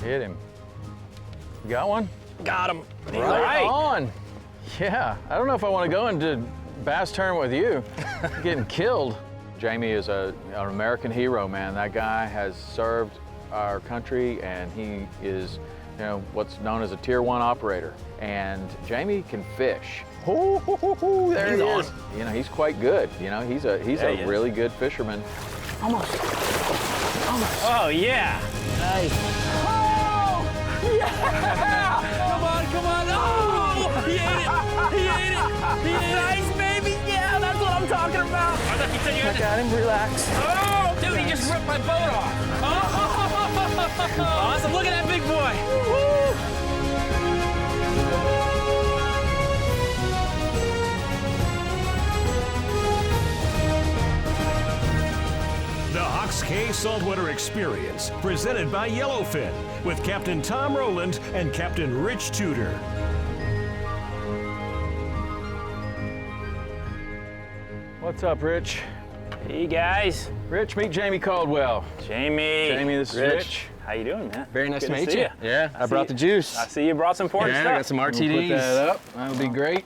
Hit him. You got one? Got him. Right on. Yeah, I don't know if I want to go into bass tournament with you. Getting killed. Jamey is an American hero, man. That guy has served our country, and he is, you know, what's known as a Tier 1 operator. And Jamey can fish. There he is. You know, he's quite good. You know, he's a really good fisherman. Almost. Oh yeah. Nice. Oh yeah. Come on. Oh, he ate it. Nice, baby. Yeah, that's what I'm talking about. I thought you said you had to... got him. Relax. Oh, dude, he just ripped my boat off. Oh, awesome. Look at that big boy. The Hawks Cay Saltwater Experience, presented by Yellowfin, with Captain Tom Rowland and Captain Rich Tudor. What's up, Rich? Hey, guys. Rich, meet Jamey Caldwell. Jamey. Jamey, this is Rich. How you doing, man? Very nice Good to meet see you. Yeah, I brought the juice. I see you brought some important Yeah, I got stuff. some RTDs. Put that up. That'll be great.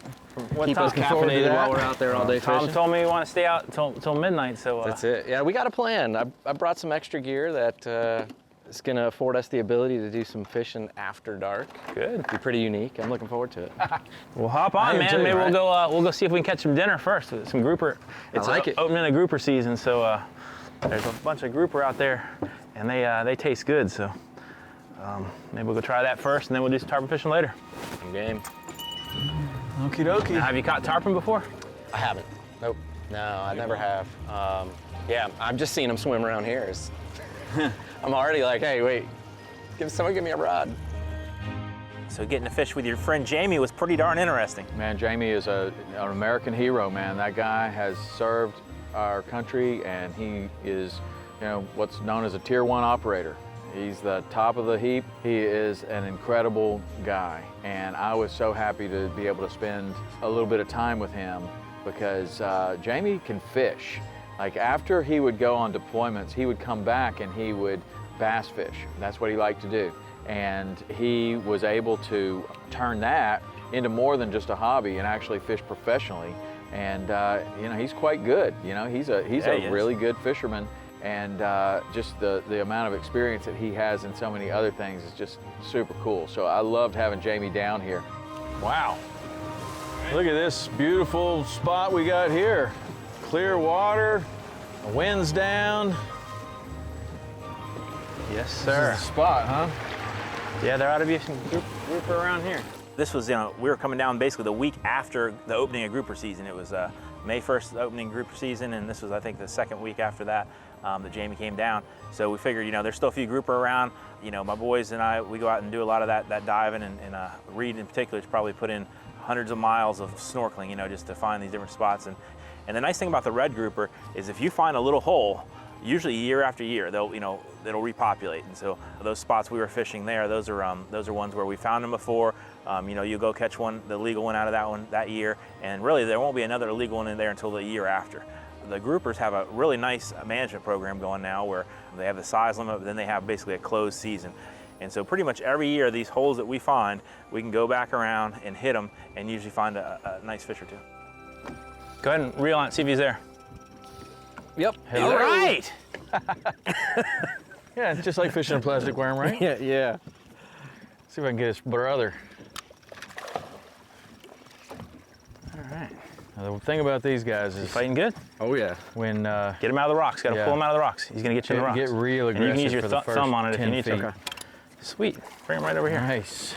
Keep us caffeinated while we're out there all day Tom fishing. told me you want to stay out till midnight, so... That's it. Yeah, we got a plan. I brought some extra gear that is going to afford us the ability to do some fishing after dark. Good. Be pretty unique. I'm looking forward to it. Well, hop on, man. Maybe we'll go see if we can catch some dinner first with some grouper. It's opening a grouper season, so there's a bunch of grouper out there, and they taste good. So maybe we'll go try that first, and then we'll do some tarpon fishing later. Game. Okie dokie. Now, have you caught tarpon before? I haven't. Nope. No, I never have. Yeah, I've just seen them swim around here. I'm already like, hey, wait, someone give me a rod. So getting to fish with your friend Jamey was pretty darn interesting. Man, Jamey is an American hero, man. That guy has served our country, and he is, you know, what's known as a Tier 1 operator. He's the top of the heap. He is an incredible guy, and I was so happy to be able to spend a little bit of time with him because Jamey can fish. Like after he would go on deployments, he would come back and he would bass fish. That's what he liked to do. And he was able to turn that into more than just a hobby and actually fish professionally. And you know, he's quite good. You know, he's a really good fisherman. And just the amount of experience that he has in so many other things is just super cool. So I loved having Jamey down here. Wow. Look at this beautiful spot we got here. Clear water, the wind's down. Yes, sir. This is the spot, huh? Yeah, there ought to be some grouper around here. This was, you know, we were coming down basically the week after the opening of grouper season. It was May 1st, the opening grouper season, and this was, I think, the second week after that that Jamey came down. So we figured, you know, there's still a few grouper around. You know, my boys and I, we go out and do a lot of that diving, and Reed in particular has probably put in hundreds of miles of snorkeling, you know, just to find these different spots. And the nice thing about the red grouper is if you find a little hole, usually year after year, it'll repopulate. And so those spots we were fishing there, those are ones where we found them before. You know, you go catch the illegal one out of that one that year, and really there won't be another illegal one in there until the year after. The groupers have a really nice management program going now where they have the size limit, but then they have basically a closed season. And so pretty much every year, these holes that we find, we can go back around and hit them and usually find a nice fish or two. Go ahead and reel on it, see if he's there. Yep. All right. Yeah, it's just like fishing a plastic worm, right? Yeah. See if I can get his brother. All right. Now, the thing about these guys is Fighting good? Oh yeah. when Get him out of the rocks. Got to pull him out of the rocks. He's going to get you in the rocks. get real aggressive and you can use for your the first thumb on it if you 10 need feet. to. Okay. Sweet. Bring him right over here. Nice.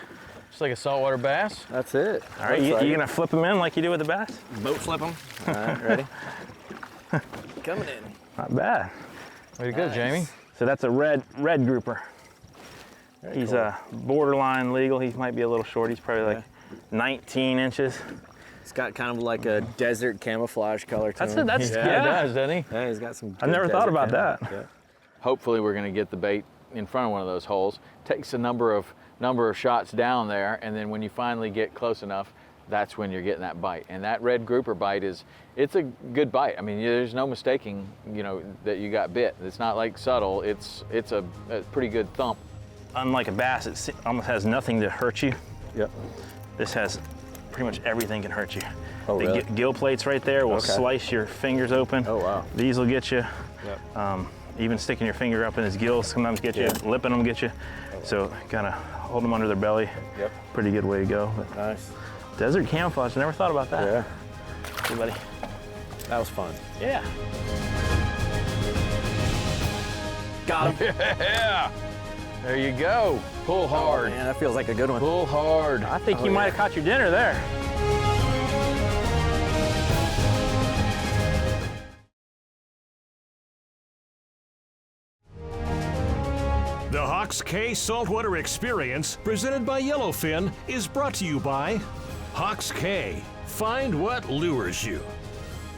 Just like a saltwater bass. That's it. All right, you going to flip him in like you do with the bass? Boat flip them. All right, ready? Coming in. Not bad. Way to go, Jamey. So that's a red grouper. He's cool. Borderline legal. He might be a little short. He's probably like 19 inches. It's got kind of like a desert camouflage color to him. That's Yeah, it does, doesn't he? Yeah, he's got some. I never thought about that. Yeah. Hopefully we're going to get the bait in front of one of those holes. Takes a number of shots down there, and then when you finally get close enough, that's when you're getting that bite. And that red grouper bite it's a good bite. I mean, there's no mistaking, you know, that you got bit. It's not like subtle. It's a pretty good thump. unlike a bass, it almost has nothing to hurt you. Yep. This has pretty much everything can hurt you. Oh, The really? gill plates right there will Okay. slice your fingers open. Oh, wow. These will get you. Yep. Even sticking your finger up in his gills sometimes get you. Yeah. Lipping them get you. So kind of hold them under their belly. Yep. Pretty good way to go. But Nice. desert camouflage, never thought about that. Yeah. Hey, buddy. That was fun. Yeah. Got him. Yeah. There you go. Pull hard. Man, that feels like a good one. Pull hard. I think you might have caught your dinner there. The Hawks K Saltwater Experience, presented by Yellowfin, is brought to you by Hawks K. Find what lures you.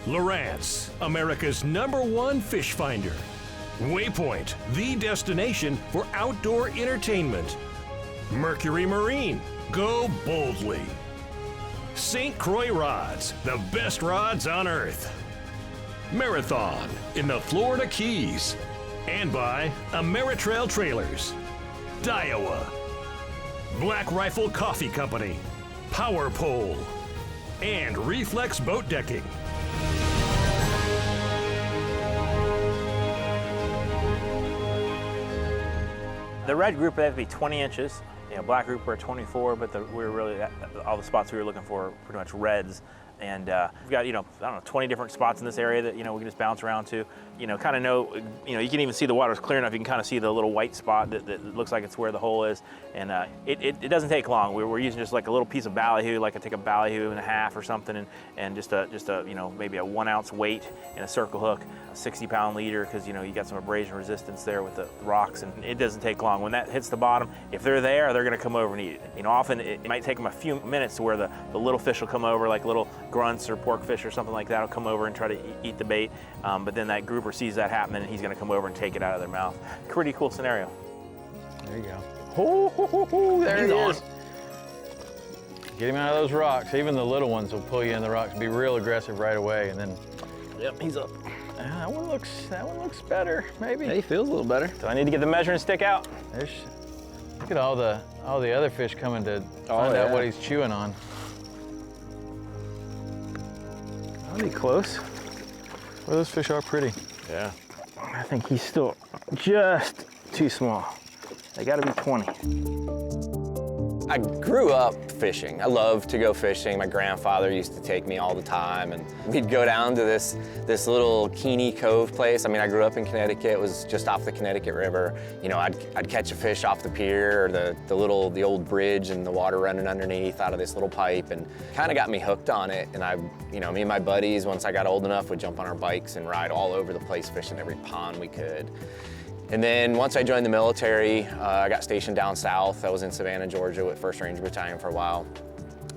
Lowrance, America's #1 fish finder. Waypoint, the destination for outdoor entertainment. Mercury Marine, go boldly. St. Croix Rods, the best rods on earth. Marathon in the Florida Keys. And by Ameritrail Trailers. Daiwa. Black Rifle Coffee Company. Power Pole. And Reflex Boat Decking. The red grouper had to be 20 inches. You know, black grouper are 24, but we're really, all the spots we were looking for are pretty much reds. And we've got, I don't know, 20 different spots in this area that, we can just bounce around to, kind of know, you can even see the water's clear enough. You can kind of see the little white spot that looks like it's where the hole is. And it doesn't take long. We're using just like a little piece of ballyhoo, like I take a ballyhoo and a half or something, and just a maybe a 1 ounce weight and a circle hook, a 60-pound leader, because, you got some abrasion resistance there with the rocks, and it doesn't take long. When that hits the bottom, if they're there, they're going to come over and eat it. Often it might take them a few minutes to where the little fish will come over, like little grunts or porkfish or something like that will come over and try to eat the bait, but then that grouper sees that happening and he's going to come over and take it out of their mouth. Pretty cool scenario. There you go. Oh, there he is. Get him out of those rocks. Even the little ones will pull you in the rocks. Be real aggressive right away, and then. Yep, he's up. That one looks better. Maybe. He feels a little better. Do I need to get the measuring stick out? Look at all the other fish coming to find out what he's chewing on. I'll be close. Well, those fish are pretty. Yeah. I think he's still just too small. They got to be 20. I grew up fishing. I love to go fishing. My grandfather used to take me all the time, and we'd go down to this little Keeney Cove place. I grew up in Connecticut. It was just off the Connecticut River. I'd catch a fish off the pier or the old bridge and the water running underneath out of this little pipe, and kind of got me hooked on it. And me and my buddies, once I got old enough, would jump on our bikes and ride all over the place fishing every pond we could. And then once I joined the military, I got stationed down south. I was in Savannah, Georgia with 1st Ranger Battalion for a while.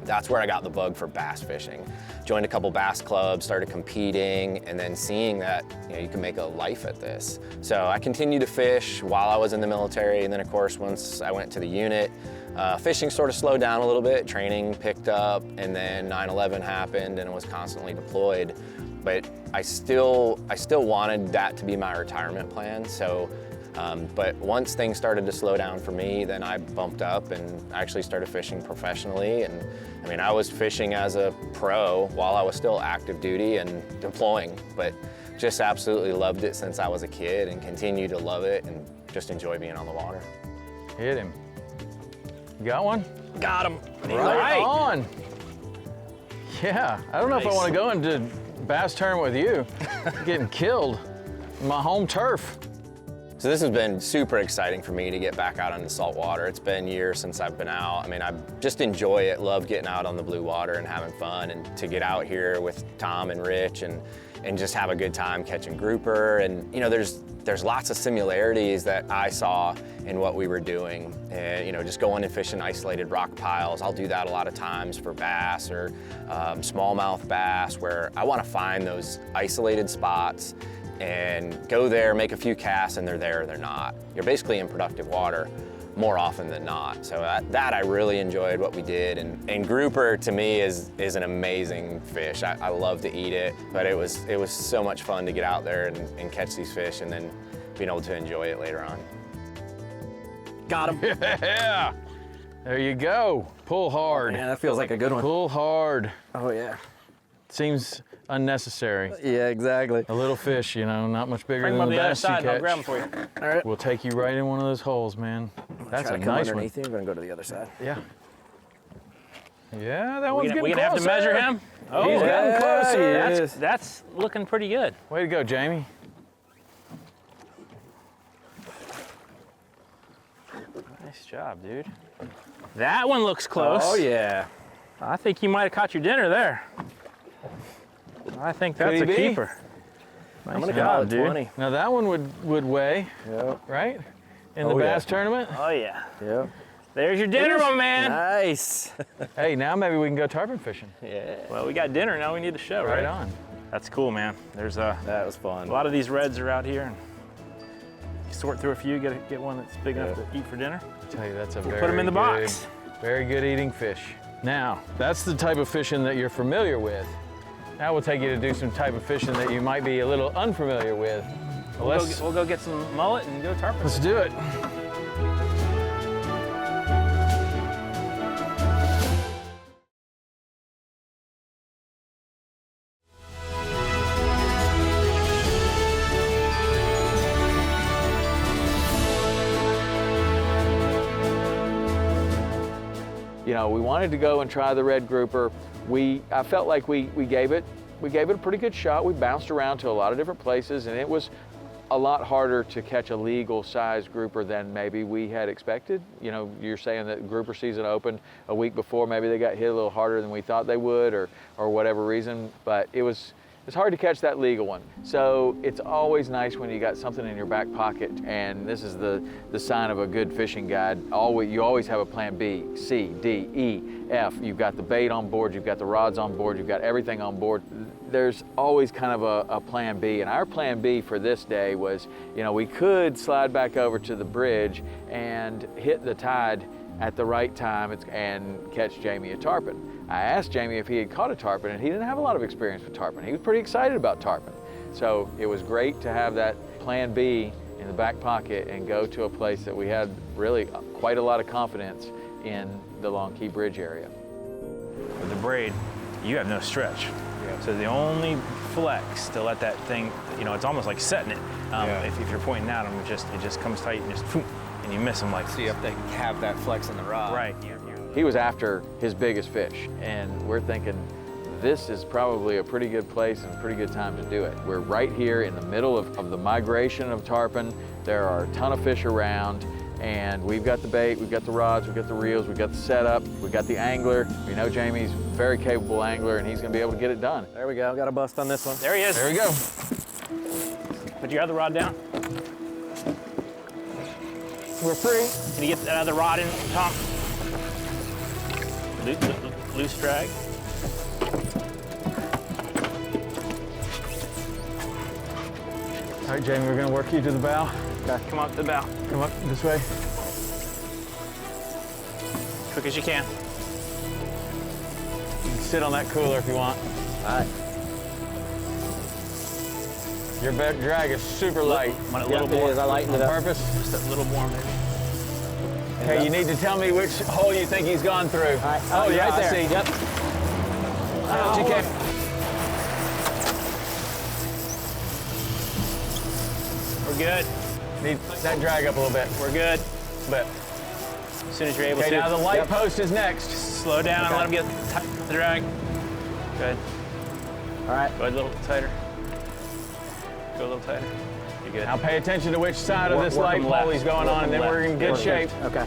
That's where I got the bug for bass fishing. Joined a couple bass clubs, started competing, and then seeing that you can make a life at this. So I continued to fish while I was in the military, and then of course once I went to the unit, fishing sort of slowed down a little bit, training picked up, and then 9/11 happened and was constantly deployed. But I still wanted that to be my retirement plan. So, but once things started to slow down for me, then I bumped up and actually started fishing professionally. And I was fishing as a pro while I was still active duty and deploying, but just absolutely loved it since I was a kid and continue to love it and just enjoy being on the water. Hit him. You got one? Got him. Right on. Yeah, I don't know if I Nice. want to go into bass tournament with you. Getting killed in my home turf. So this has been super exciting for me to get back out on the saltwater. It's been years since I've been out. I just enjoy it, love getting out on the blue water and having fun, and to get out here with Tom and Rich and just have a good time catching grouper. And there's lots of similarities that I saw in what we were doing. Just going and fishing isolated rock piles. I'll do that a lot of times for bass or smallmouth bass, where I want to find those isolated spots and go there, make a few casts, and they're there or they're not. You're basically in productive water more often than not. So that I really enjoyed what we did. And grouper to me is an amazing fish. I love to eat it, but it was so much fun to get out there and catch these fish and then being able to enjoy it later on. Got him. Yeah. There you go. Pull hard. Yeah, that feels like a good one. Pull hard. Oh, yeah. Seems unnecessary. Yeah, exactly. A little fish, you know, not much bigger Bring than them up the the other bass you side and I'll catch. grab them for you. All right. We'll take you right in one of those holes, man. That's Try a to come nice one. underneath you. I'm going to go to the other side. Yeah. Yeah, that one's We getting gonna have to closer. measure him? Oh, He's getting closer. That's looking pretty good. Way to go, Jamie. Nice job, dude. That one looks close. Oh, yeah. I think you might have caught your dinner there. I think that's Could a he be? keeper. Nice I'm going to job, call it dude. 20. Now that one would weigh, Yep. right? In the Oh, yeah. bass tournament. Oh yeah. Yep. There's your dinner, my man. Nice. Hey, now maybe we can go tarpon fishing. Yeah. Well, we got dinner. Now we need the show, right? Right on. That's cool, man. There's a That was fun. lot of these reds are out here. And you sort through a few, get one that's big enough to eat for dinner. I tell you, that's a very Put them in the good, box. very good eating fish. Now, that's the type of fishing that you're familiar with. Now we'll take you to do some type of fishing that you might be a little unfamiliar with. We'll go get some mullet and go tarpon. Let's do it. You know, we wanted to go and try the red grouper. I felt like we gave it a pretty good shot. We bounced around to a lot of different places, and it was a lot harder to catch a legal size grouper than maybe we had expected. You know, you're saying that grouper season opened a week before. Maybe they got hit a little harder than we thought they would, or whatever reason. But it's hard to catch that legal one. So it's always nice when you got something in your back pocket, and this is the sign of a good fishing guide. You always have a plan B, C, D, E, F. You've got the bait on board, you've got the rods on board, you've got everything on board. There's always kind of a plan B, and our plan B for this day was, you know, we could slide back over to the bridge and hit the tide at the right time and catch Jamie a tarpon. I asked Jamie if he had caught a tarpon, and he didn't have a lot of experience with tarpon. He was pretty excited about tarpon. So it was great to have that plan B in the back pocket and go to a place that we had really quite a lot of confidence in the Long Key Bridge area. With the braid, you have no stretch. So the only flex to let that thing, you know, it's almost like setting it. If you're pointing at them, it just comes tight and just, and you miss them like. So you have to have that flex in the rod. Right. He was after his biggest fish, and we're thinking this is probably a pretty good place and a pretty good time to do it. We're right here in the middle of the migration of tarpon. There are a ton of fish around, and we've got the bait, we've got the rods, we've got the reels, we've got the setup, we've got the angler. We know Jamie's a very capable angler, and he's gonna be able to get it done. There we go. Got a bust on this one. There he is. There we go. Put your other rod down. We're free. Can you get that other rod in, Tom? Loose drag. All right, Jamie, we're gonna work you to the bow. Okay. Come up to the bow. Come up this way. Quick as you can. You can sit on that cooler if you want. All right. Your drag is super light. Want it a little It more? is. I lightened On it up. purpose? Just a little more, maybe. Okay, you need to tell me which hole you think he's gone through. Right. Oh, yeah, right I there. see. Yep. GK. We're good. Need that drag up a little bit. We're good. But As soon as you're able okay, to. now the light post is next. Slow down and let him get tight the drag. Good. All right. Go a little tighter. Go a little tighter. You're good. Now pay attention to which side of Work- this work light 'em pole left. he's going Work on, and 'em then we're left. in good Good. shape Okay.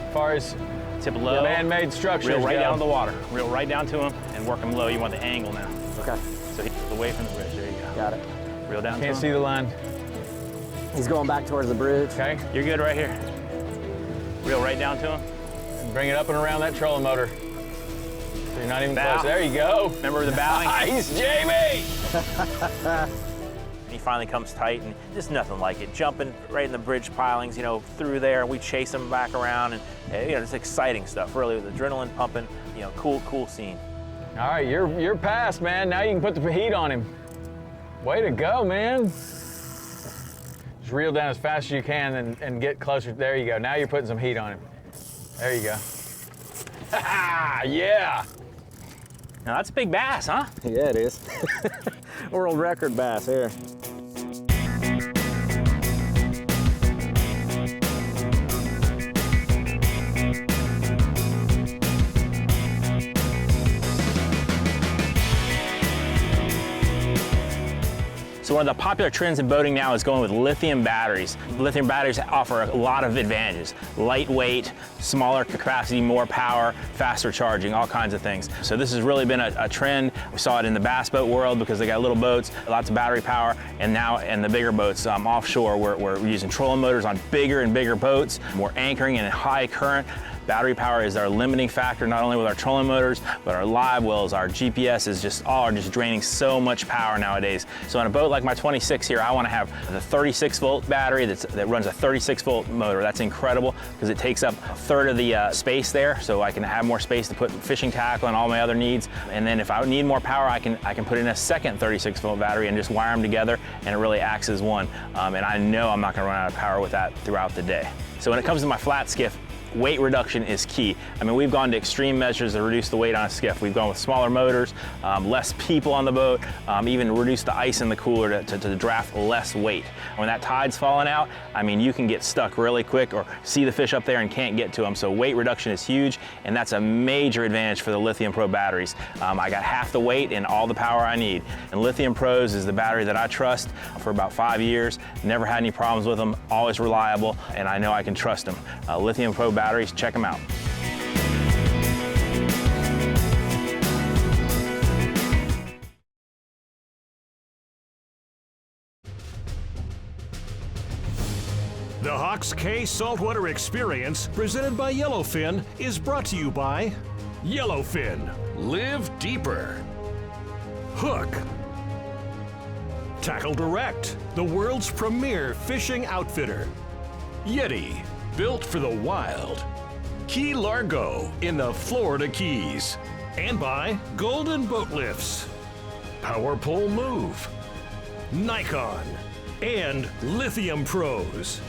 as far as Tip the low. man-made structures Reel right go. down to the water. Reel right down to him and work him low. You want the angle now. Okay. So he's away from the bridge. There you go. Got it. Reel down to Can't him. see the line. He's going back towards the bridge. Okay, You're good right here. Reel right down to him. and bring it up and around that trolling motor. So you're not even Bow. close. There you go. Remember the bowing? Nice, Jamie. He finally comes tight, and just nothing like it. Jumping right in the bridge pilings, you know, through there, and we chase him back around, and you know, it's exciting stuff. Really, with adrenaline pumping, you know, cool scene. All right, you're past, man. Now you can put the heat on him. Way to go, man. Just reel down as fast as you can and get closer. There you go. Now you're putting some heat on him. There you go. Yeah. Now that's a big bass, huh? Yeah, it is. World record bass here. So one of the popular trends in boating now is going with lithium batteries. Lithium batteries offer a lot of advantages. Lightweight, smaller capacity, more power, faster charging, all kinds of things. So this has really been a trend. We saw it in the bass boat world because they got little boats, lots of battery power, and now in the bigger boats offshore, we're using trolling motors on bigger and bigger boats. We're anchoring in high current. Battery power is our limiting factor, not only with our trolling motors, but our live wells, our GPS is just draining so much power nowadays. So on a boat like my 26 here, I want to have the 36 volt battery that runs a 36 volt motor. That's incredible because it takes up a third of the space there, so I can have more space to put fishing tackle and all my other needs. And then if I need more power, I can put in a second 36 volt battery and just wire them together, and it really acts as one. And I know I'm not going to run out of power with that throughout the day. So when it comes to my flat skiff, weight reduction is key. I mean, we've gone to extreme measures to reduce the weight on a skiff. We've gone with smaller motors, less people on the boat, even reduce the ice in the cooler to draft less weight. When that tide's falling out, I mean, you can get stuck really quick or see the fish up there and can't get to them. So weight reduction is huge, and that's a major advantage for the Lithium Pro batteries. I got half the weight and all the power I need. And Lithium Pros is the battery that I trust for about 5 years. Never had any problems with them, always reliable, and I know I can trust them. Lithium Pro batteries, check them out. The Hawks K Saltwater Experience, presented by Yellowfin, is brought to you by Yellowfin. Live deeper. Hook. Tackle Direct, the world's premier fishing outfitter. Yeti, built for the wild. Key Largo in the Florida Keys. And by Golden Boat Lifts. Power Pole Move. Nikon. And Lithium Pros.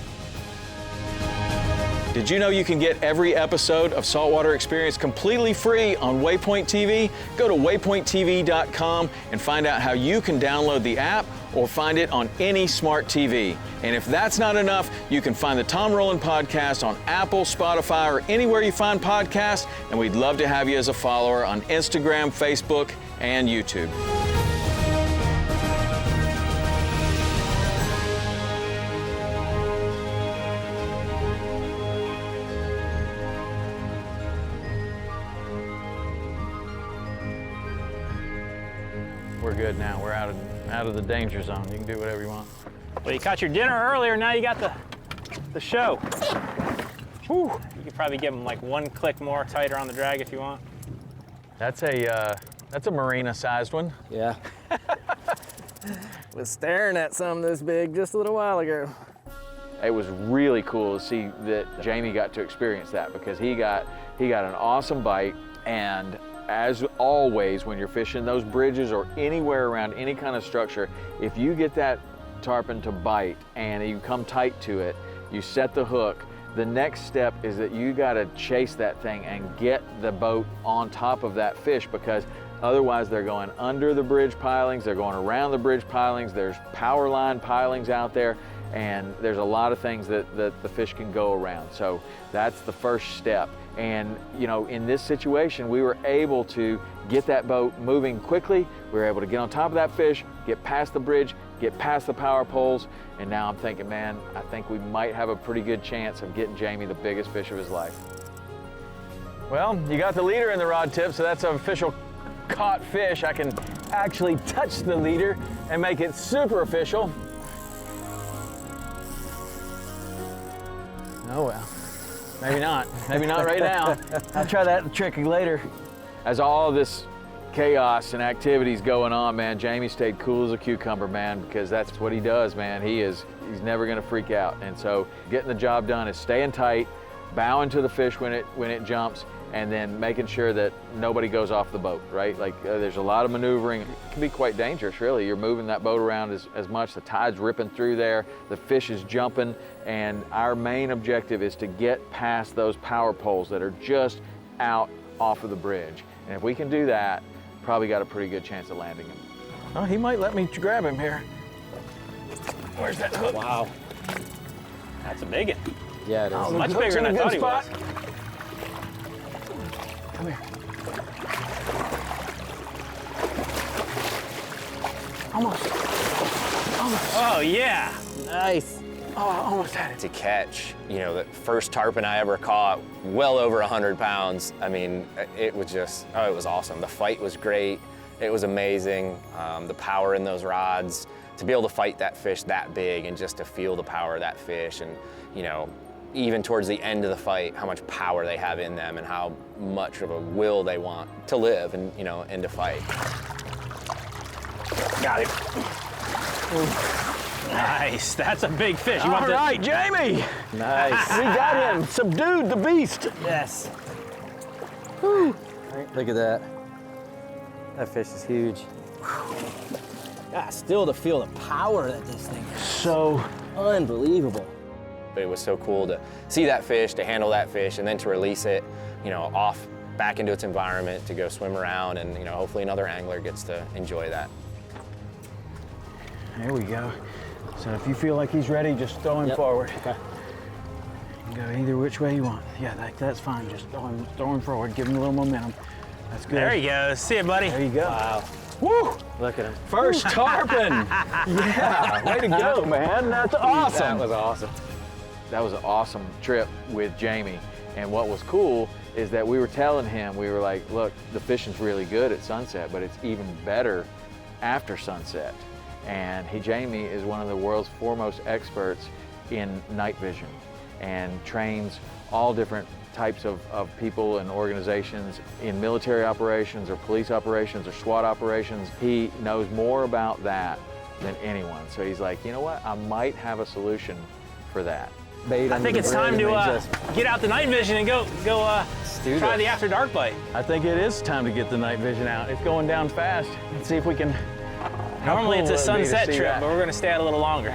Did you know you can get every episode of Saltwater Experience completely free on Waypoint TV? Go to waypointtv.com and find out how you can download the app or find it on any smart TV. And if that's not enough, you can find the Tom Rowland Podcast on Apple, Spotify, or anywhere you find podcasts, and we'd love to have you as a follower on Instagram, Facebook, and YouTube. We're good now. We're out of the danger zone. You can do whatever you want. Well, you caught your dinner earlier, now you got the show. Whew. You could probably give them like one click more tighter on the drag if you want. That's a marina-sized one. Yeah. Was staring at some this big just a little while ago. It was really cool to see that Jamey got to experience that because he got an awesome bite. And as always, when you're fishing those bridges or anywhere around any kind of structure, if you get that tarpon to bite and you come tight to it, you set the hook, the next step is that you got to chase that thing and get the boat on top of that fish, because otherwise they're going under the bridge pilings, they're going around the bridge pilings, there's power line pilings out there, and there's a lot of things that the fish can go around. So that's the first step. And you know, in this situation, we were able to get that boat moving quickly. We were able to get on top of that fish, get past the bridge, get past the power poles, and now I'm thinking, man, I think we might have a pretty good chance of getting Jamey the biggest fish of his life. Well, you got the leader in the rod tip, so that's an official caught fish. I can actually touch the leader and make it super official. Oh well, maybe not. Maybe not right now. I'll try that trick later. As all this chaos and activities going on, man, Jamey stayed cool as a cucumber, man, because that's what he does, man. He's never gonna freak out. And so getting the job done is staying tight, bowing to the fish when it jumps, and then making sure that nobody goes off the boat, right? Like there's a lot of maneuvering. It can be quite dangerous, really. You're moving that boat around as much, the tide's ripping through there, the fish is jumping, and our main objective is to get past those power poles that are just out off of the bridge. And if we can do that, probably got a pretty good chance of landing him. Oh, he might let me grab him here. Where's that hook? Wow. That's a big one. Yeah, it is. Oh, much bigger than I thought he was. Come here. Almost. Oh, yeah. Nice. Oh, I almost had it. To catch, you know, the first tarpon I ever caught, well over 100 pounds. I mean, it was just, oh, it was awesome. The fight was great. It was amazing. The power in those rods, to be able to fight that fish that big and just to feel the power of that fish, and, you know, even towards the end of the fight, how much power they have in them and how much of a will they want to live and, you know, and to fight. Got him. Nice. That's a big fish. You All want right, Jamie. Nice. We got him. Subdued the beast. Yes. Whew. Look at that. That fish is huge. God, still to feel the power that this thing has. So unbelievable. But it was so cool to see that fish, to handle that fish, and then to release it, you know, off back into its environment, to go swim around, and, you know, hopefully another angler gets to enjoy that. There we go. So if you feel like he's ready, just throw him forward. Okay. You can go either which way you want. Yeah, that's fine. Just throw him forward. Give him a little momentum. That's good. There you go. See you, buddy. There you go. Wow. Woo! Look at him. First tarpon. Yeah, way to go, man. That's awesome. That was awesome. That was an awesome trip with Jamie. And what was cool is that we were telling him, we were like, look, the fishing's really good at sunset, but it's even better after sunset. And Jamie is one of the world's foremost experts in night vision and trains all different types of people and organizations in military operations or police operations or SWAT operations. He knows more about that than anyone. So he's like, you know what? I might have a solution for that. I think it's time to get out the night vision and go try the after dark bite. I think it is time to get the night vision out. It's going down fast. Let's see if we can. Normally it's a How cool would it be to sunset see trip, that? but we're going to stay out a little longer.